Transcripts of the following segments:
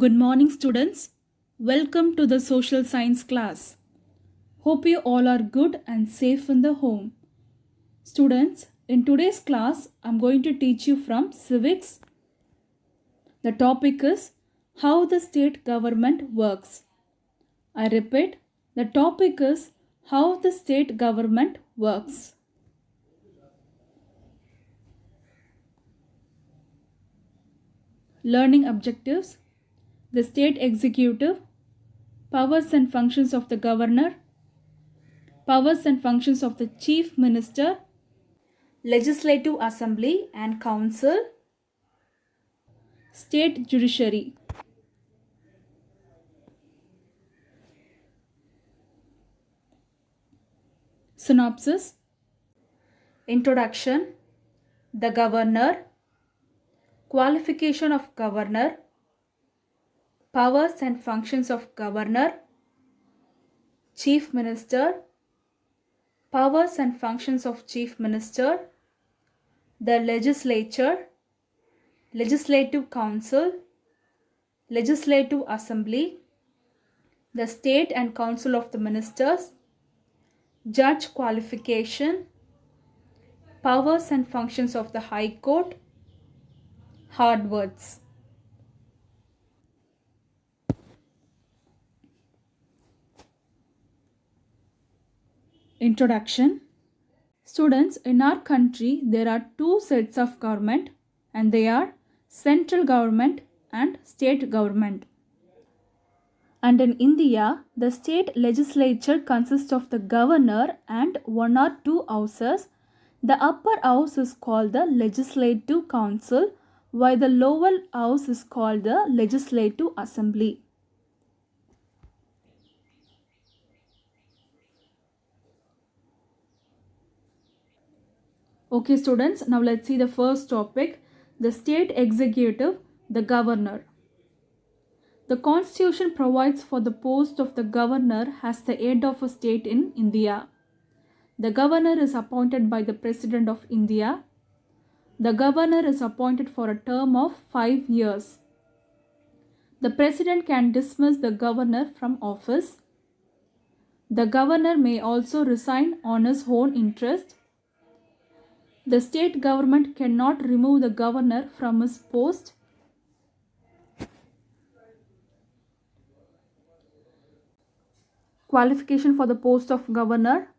Good morning, students. Welcome to the social science class. Hope you all are good and safe in the home. Students, in today's class, I'm going to teach you from civics. The topic is how the state government works. I repeat, the topic is how the state government works. Learning objectives: the state executive, powers and functions of the governor, powers and functions of the chief minister, legislative assembly and council, state judiciary. Synopsis: Introduction, the governor, qualification of governor, powers and functions of governor, chief minister, powers and functions of chief minister, the legislature, legislative council, legislative assembly, the state and council of the ministers, judge qualification, powers and functions of the High Court. Hard words. Introduction. Students, in our country there are two sets of government, and they are central government and state government. And in India, the state legislature consists of the governor and one or two houses. The upper house is called the Legislative Council, while the lower house is called the Legislative Assembly. Okay students, now let's see the first topic, the state executive, the governor. The constitution provides for the post of the governor as the head of a state in India. The governor is appointed by the President of India. The governor is appointed for a term of 5 years. The President can dismiss the governor from office. The governor may also resign on his own interest. The state government cannot remove the governor from his post. Qualification for the post of governor.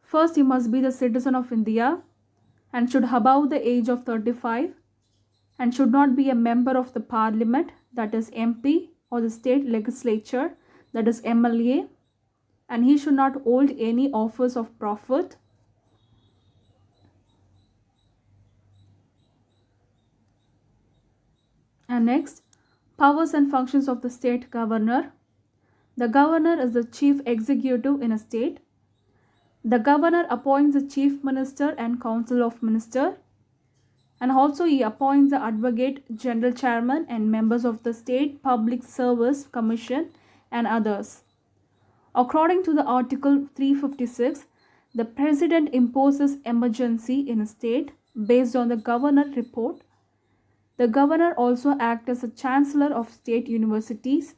First, you must be the citizen of India and should above the age of 35 and should not be a member of the parliament, that is MP, or the state legislature, that is MLA, and he should not hold any office of profit. And next, powers and functions of the state governor. The governor is the chief executive in a state. The governor appoints the chief minister and council of ministers, and also he appoints the advocate general chairman and members of the state public service commission and others. According to the article 356, the president imposes emergency in a state based on the governor report. The governor also acts as a chancellor of state universities.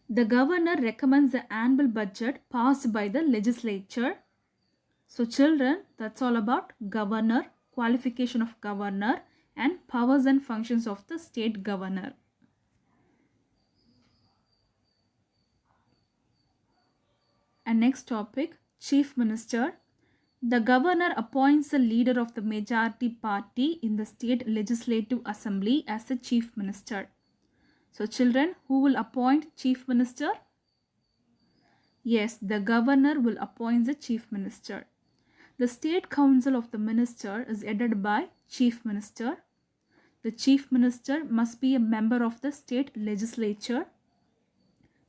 The governor recommends the annual budget passed by the legislature. So children, that's all about governor, qualification of governor, and powers and functions of the state governor. And next topic, chief minister. The governor appoints the leader of the majority party in the state legislative assembly as the chief minister. So children, who will appoint chief minister? Yes, the governor will appoint the chief minister. The state council of the minister is headed by chief minister. The chief minister must be a member of the state legislature.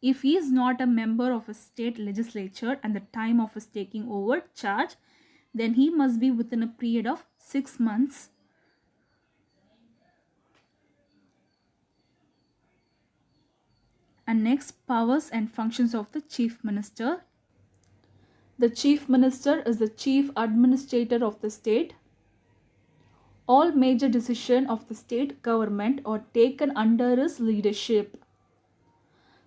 If he is not a member of a state legislature at the time of his taking over charge, then he must be within a period of 6 months. And next, powers and functions of the chief minister. The chief minister is the chief administrator of the state. All major decisions of the state government are taken under his leadership.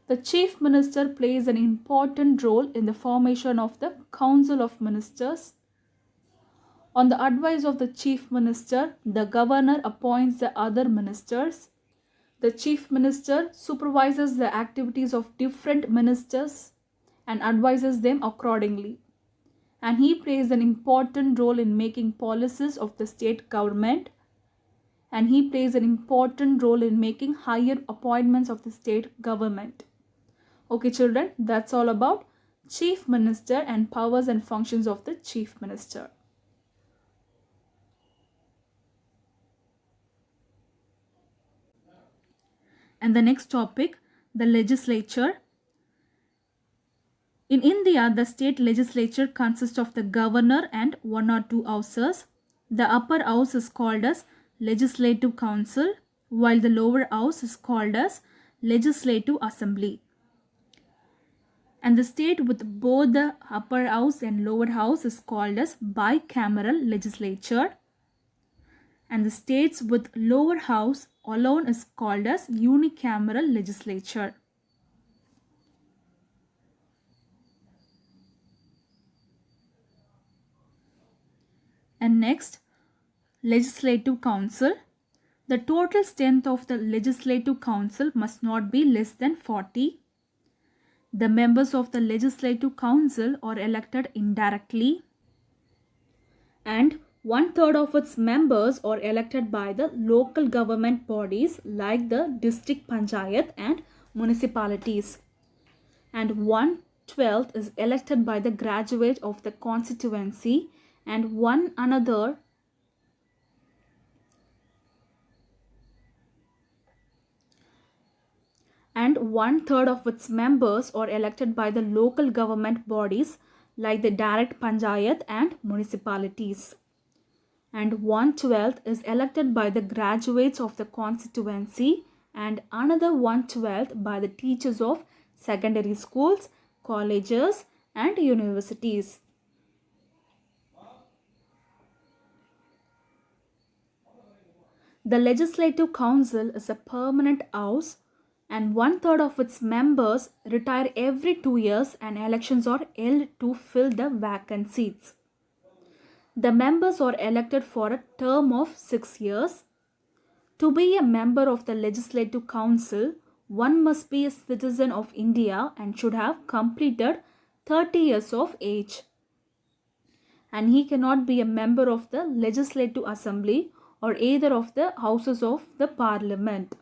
The Chief Minister plays an important role in the formation of the Council of Ministers. On the advice of the Chief Minister, the Governor appoints the other ministers. The Chief Minister supervises the activities of different ministers and advises them accordingly. And he plays an important role in making policies of the state government. And he plays an important role in making higher appointments of the state government. Okay, children, that's all about Chief Minister and powers and functions of the Chief Minister. And the next topic, the legislature. In India, the state legislature consists of the governor and one or two houses. The upper house is called as Legislative Council, while the lower house is called as Legislative Assembly. And the state with both the upper house and lower house is called as bicameral legislature. And the states with lower house alone is called as unicameral legislature. And next, Legislative Council. The total strength of the Legislative Council must not be less than 40. The members of the Legislative Council are elected indirectly, and 1/3 of its members are elected by the local government bodies like the district panchayat and municipalities. And 1/12 is elected by the graduate of the constituency, and one another and 1/3 of its members are elected by the local government bodies like the direct panchayat and municipalities. And 1/12 is elected by the graduates of the constituency, and another 1/12 by the teachers of secondary schools, colleges and universities. The Legislative Council is a permanent house, and 1/3 of its members retire every 2 years, and elections are held to fill the vacant seats. The members are elected for a term of 6 years. To be a member of the Legislative Council, one must be a citizen of India and should have completed 30 years of age. And he cannot be a member of the Legislative Assembly or either of the houses of the Parliament.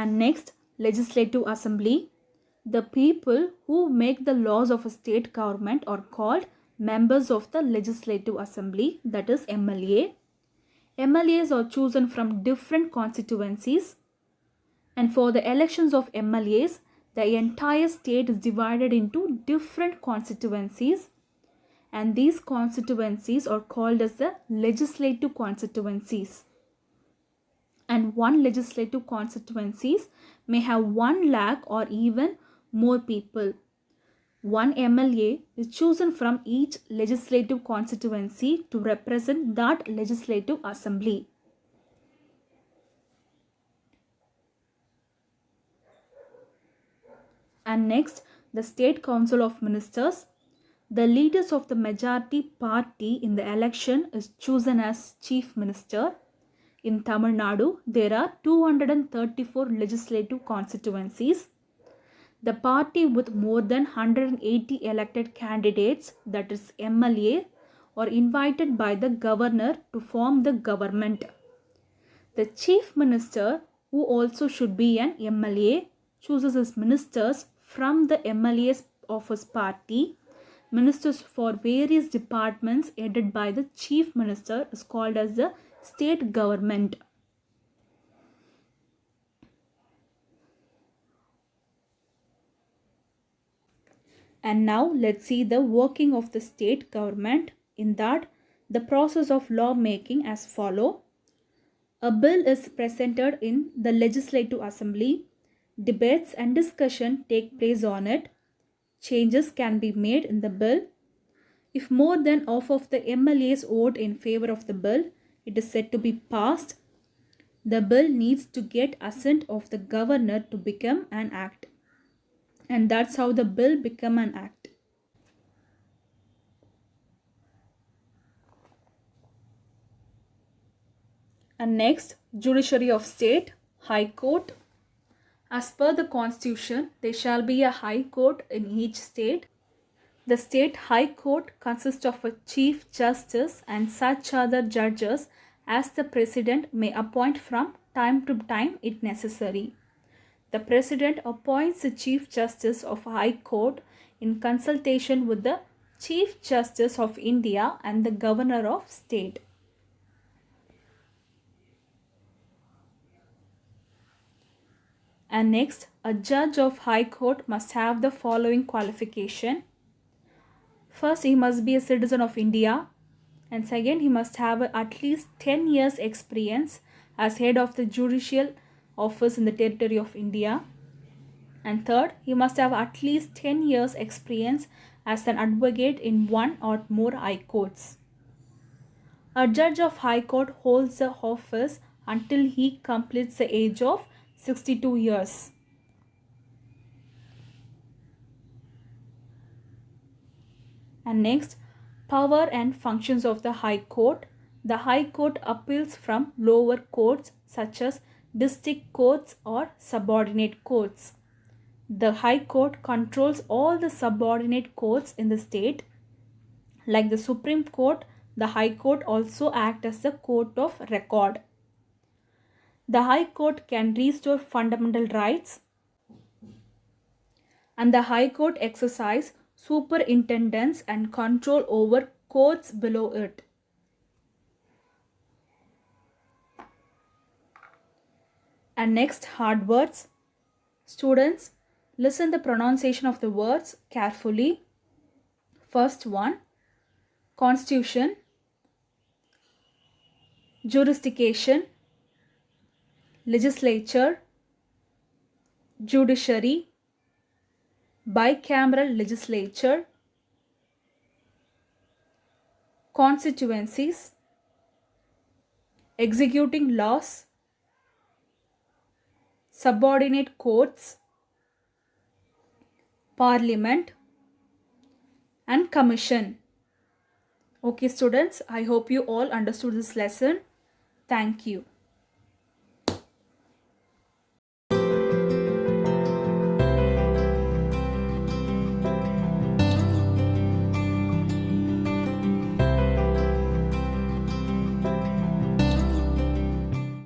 And next, Legislative Assembly. The people who make the laws of a state government are called members of the Legislative Assembly, that is MLA. MLAs are chosen from different constituencies, and for the elections of MLAs, the entire state is divided into different constituencies, and these constituencies are called as the legislative constituencies. And one legislative constituencies may have 1 lakh or even more people. One MLA is chosen from each legislative constituency to represent that legislative assembly. And next, the State Council of Ministers. The leaders of the majority party in the election is chosen as Chief Minister. In Tamil Nadu, there are 234 legislative constituencies. The party with more than 180 elected candidates, that is MLA, are invited by the governor to form the government. The Chief Minister, who also should be an MLA, chooses his ministers from the MLAs of his party. Ministers for various departments headed by the Chief Minister is called as the state government. And now let's see the working of the state government. In that, the process of law making as follow. A bill is presented in the Legislative Assembly. Debates and discussion take place on it. Changes can be made in the bill. If more than half of the MLAs vote in favor of the bill, it is said to be passed. The bill needs to get assent of the governor to become an act. And that's how the bill become an act. And next, judiciary of state, high court. As per the constitution, there shall be a high court in each state. The state high court consists of a chief justice and such other judges as the president may appoint from time to time if necessary. The president appoints the chief justice of high court in consultation with the chief justice of India and the governor of state. And next, a judge of high court must have the following qualification. First, he must be a citizen of India. And second, he must have at least 10 years experience as head of the judicial office in the territory of India. And third, he must have at least 10 years experience as an advocate in one or more high courts. A judge of high court holds the office until he completes the age of 62 years. And next, power and functions of the High Court. The High Court appeals from lower courts such as district courts or subordinate courts. The High Court controls all the subordinate courts in the state. Like the Supreme Court, the High Court also acts as the court of record. The High Court can restore fundamental rights, and the High Court exercise superintendence and control over courts below it. And next, hard words. Students, listen the pronunciation of the words carefully. First one, constitution, jurisdiction, legislature, judiciary, bicameral legislature, constituencies, executing laws, subordinate courts, parliament, and commission. Okay students, I hope you all understood this lesson. Thank you.